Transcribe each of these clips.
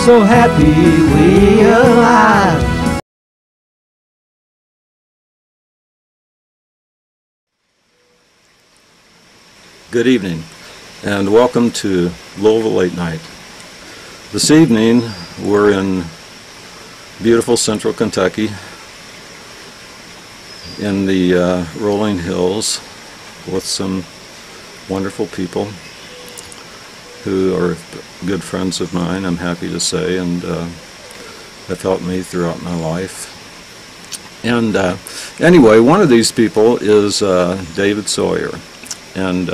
so happy we alive. Good evening, and welcome to Louisville Late Night. This evening, we're in beautiful central Kentucky, in the rolling hills, with some wonderful people who are good friends of mine, I'm happy to say, and have helped me throughout my life. And anyway, one of these people is David Sawyer. And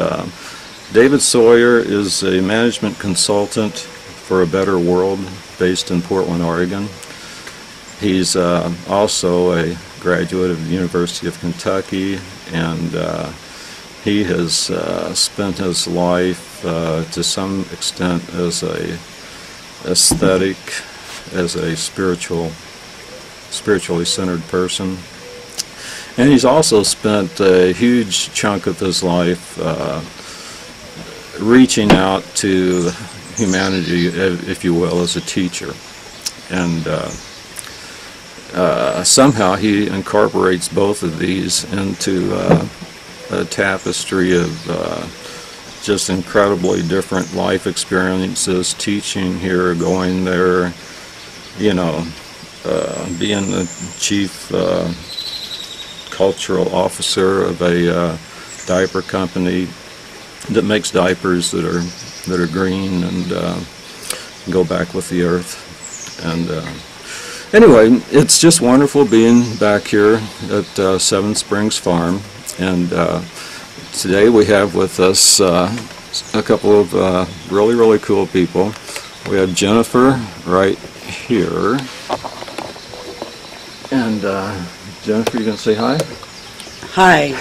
David Sawyer is a management consultant for a better world based in Portland, Oregon. He's also a graduate of the University of Kentucky, and he has spent his life to some extent as a aesthetic, as a spiritually centered person. And he's also spent a huge chunk of his life reaching out to humanity, if you will, as a teacher. And somehow he incorporates both of these into a tapestry of just incredibly different life experiences, teaching here, going there, you know, being the chief cultural officer of a diaper company that makes diapers that are green and go back with the earth. And anyway, it's just wonderful being back here at Seven Springs Farm. And today we have with us a couple of really cool people. We have Jennifer right here. And Jennifer, you gonna say hi? Hi.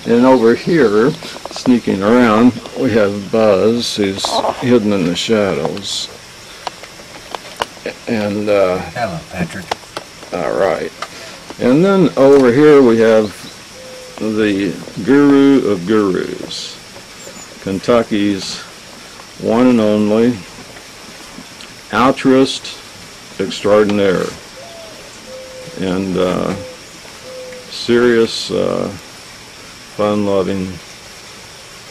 And over here, sneaking around, we have Buzz, who's hidden in the shadows. And hello, Patrick. All right. And then over here we have the guru of gurus, Kentucky's one and only altruist extraordinaire, and serious, fun-loving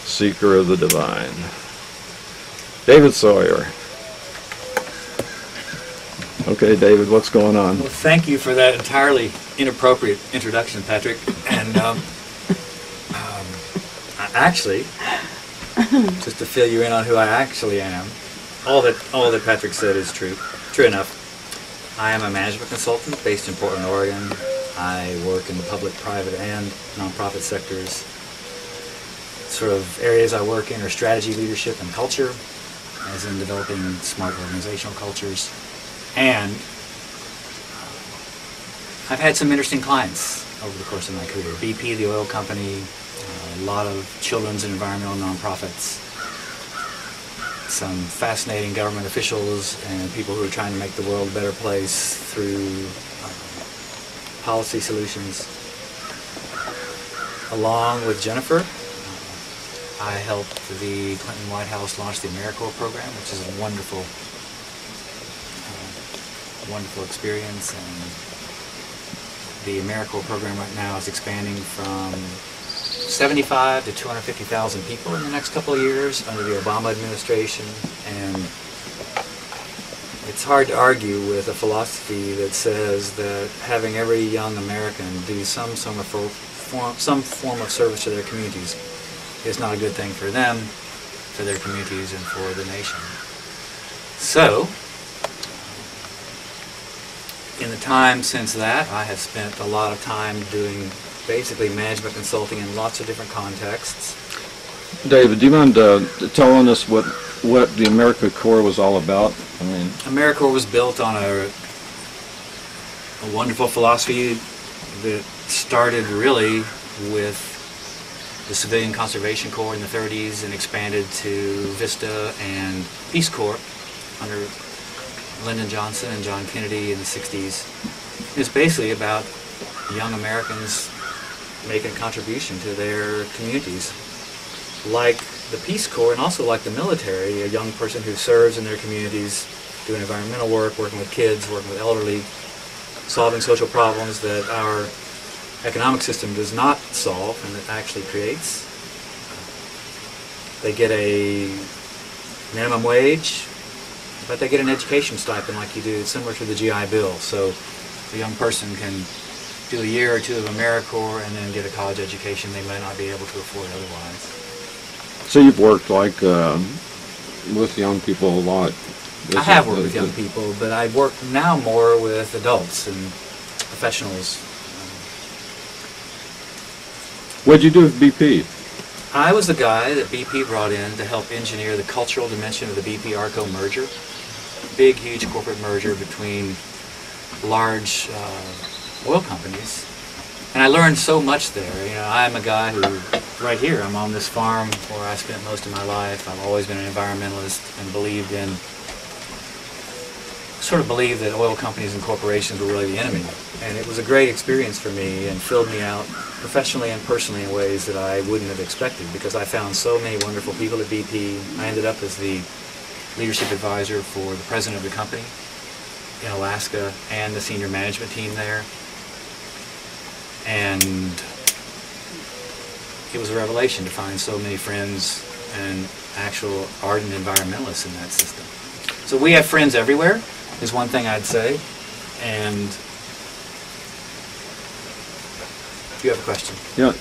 seeker of the divine, David Sawyer. Okay, David, what's going on? Well, thank you for that entirely inappropriate introduction, Patrick. And actually, just to fill you in on who I actually am, all that Patrick said is true enough. I am a management consultant based in Portland, Oregon. I work in the public, private, and nonprofit sectors. Sort of areas I work in are strategy, leadership, and culture, as in developing smart organizational cultures. And I've had some interesting clients over the course of my career. BP, the oil company, a lot of children's and environmental nonprofits, some fascinating government officials and people who are trying to make the world a better place through policy solutions. Along with Jennifer, I helped the Clinton White House launch the Americorps program, which is a wonderful experience. And the Americorps program right now is expanding from 75 to 250,000 people in the next couple of years under the Obama administration, and it's hard to argue with a philosophy that says that having every young American do some form of service to their communities is not a good thing for them, for their communities, and for the nation. So, in the time since that, I have spent a lot of time doing basically management consulting in lots of different contexts. David, do you mind telling us what the Americorps was all about? I mean, Americorps was built on a wonderful philosophy that started really with the Civilian Conservation Corps in the 30s and expanded to Vista and Peace Corps under Lyndon Johnson and John Kennedy in the 60s. It's basically about young Americans making a contribution to their communities. Like the Peace Corps and also like the military, a young person who serves in their communities doing environmental work, working with kids, working with elderly, solving social problems that our economic system does not solve and it actually creates. They get a minimum wage, but they get an education stipend like you do, similar to the GI Bill. So a young person can do a year or two of Americorps and then get a college education they might not be able to afford otherwise. So you've worked like with young people a lot. I have worked with young people, but I work now more with adults and professionals. What'd you do with BP? I was the guy that BP brought in to help engineer the cultural dimension of the BP-Arco merger. Big, huge corporate merger between large oil companies. And I learned so much there. You know, I'm a guy who, right here, I'm on this farm where I spent most of my life. I've always been an environmentalist and believed that oil companies and corporations were really the enemy. And it was a great experience for me and filled me out professionally and personally in ways that I wouldn't have expected, because I found so many wonderful people at BP. I ended up as the leadership advisor for the president of the company in Alaska and the senior management team there. And it was a revelation to find so many friends and actual ardent environmentalists in that system. So we have friends everywhere, is one thing I'd say. And you have a question? Yeah.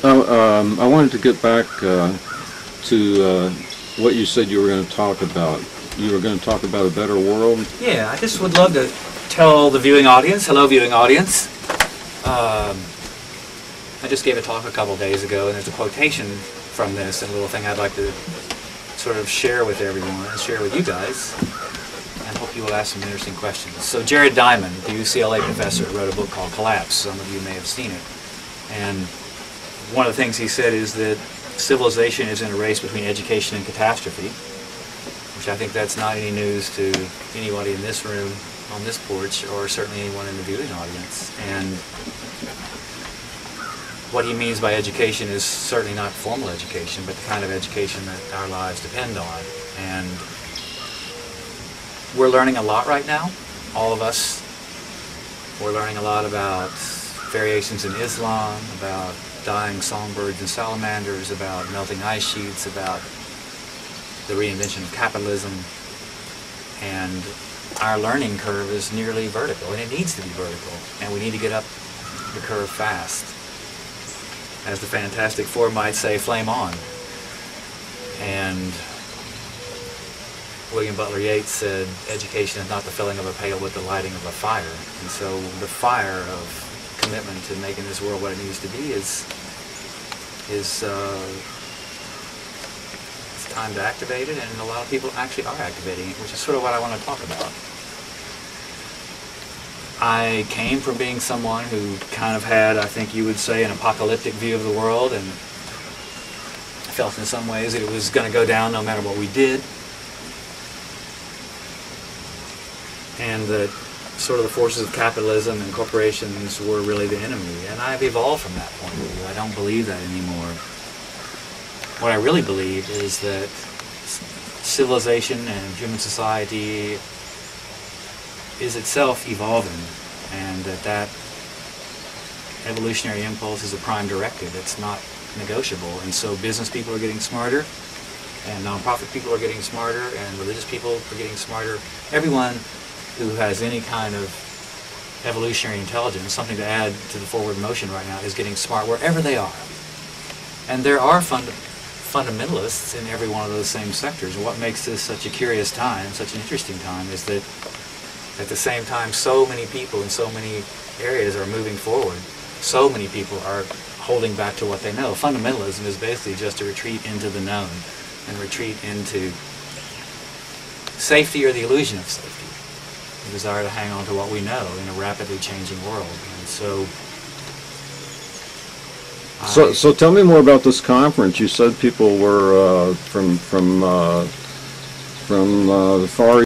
I wanted to get back to what you said you were going to talk about. You were going to talk about a better world? Yeah, I just would love to tell the viewing audience, hello viewing audience. I just gave a talk a couple days ago, and there's a quotation from this, and a little thing I'd like to sort of share with everyone, and share with you guys, and hope you will ask some interesting questions. So Jared Diamond, the UCLA professor, wrote a book called Collapse. Some of you may have seen it. And one of the things he said is that civilization is in a race between education and catastrophe, which I think that's not any news to anybody in this room, on this porch, or certainly anyone in the viewing audience. And what he means by education is certainly not formal education, but the kind of education that our lives depend on. And we're learning a lot right now, all of us. We're learning a lot about variations in Islam, about dying songbirds and salamanders, about melting ice sheets, about the reinvention of capitalism. And our learning curve is nearly vertical, and it needs to be vertical, and we need to get up the curve fast. As the Fantastic Four might say, flame on. And William Butler Yeats said, education is not the filling of a pail but the lighting of a fire. And so the fire of commitment to making this world what it needs to be is it's time to activate it, and a lot of people actually are activating it, which is sort of what I want to talk about. I came from being someone who kind of had, I think you would say, an apocalyptic view of the world, and I felt in some ways that it was going to go down no matter what we did, and that sort of the forces of capitalism and corporations were really the enemy. And I've evolved from that point of view. I don't believe that anymore. What I really believe is that civilization and human society is itself evolving, and that evolutionary impulse is a prime directive. It's not negotiable. And so business people are getting smarter, and nonprofit people are getting smarter, and religious people are getting smarter. Everyone who has any kind of evolutionary intelligence, something to add to the forward motion right now, is getting smart wherever they are. And there are fundamentalists in every one of those same sectors. And what makes this such a curious time, such an interesting time, is that at the same time so many people in so many areas are moving forward. So many people are holding back to what they know. Fundamentalism is basically just a retreat into the known, and retreat into safety or the illusion of safety. The desire to hang on to what we know in a rapidly changing world. And so So tell me more about this conference. You said people were from the Far